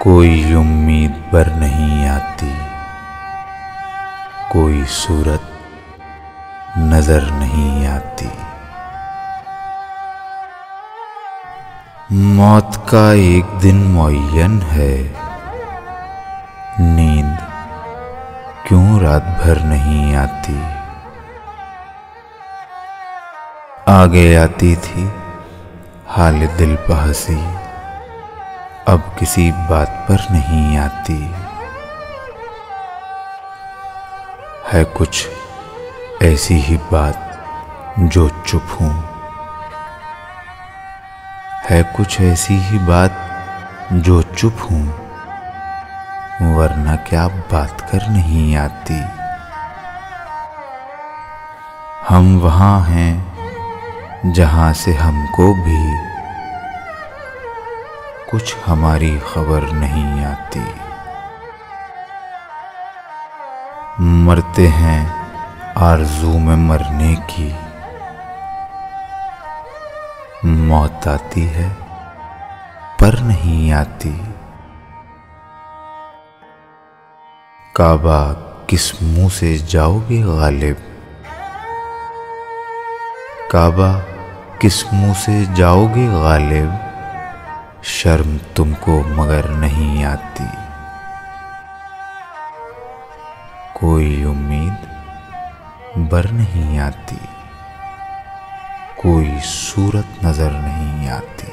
कोई उम्मीद बर नहीं आती, कोई सूरत नजर नहीं आती। मौत का एक दिन मुअय्यन है, नींद क्यों रात भर नहीं आती। आगे आती थी हाल दिल पे हंसी, अब किसी बात पर नहीं आती। है कुछ ऐसी ही बात जो चुप हूं, है कुछ ऐसी ही बात जो चुप हूं, वरना क्या बात कर नहीं आती। हम वहां हैं जहां से हमको भी कुछ हमारी खबर नहीं आती। मरते हैं आरज़ू में मरने की, मौत आती है पर नहीं आती। काबा किस मुंह से जाओगे गालिब, काबा किस मुंह से जाओगे गालिब, शर्म तुमको मगर नहीं आती। कोई उम्मीद बर नहीं आती, कोई सूरत नजर नहीं आती।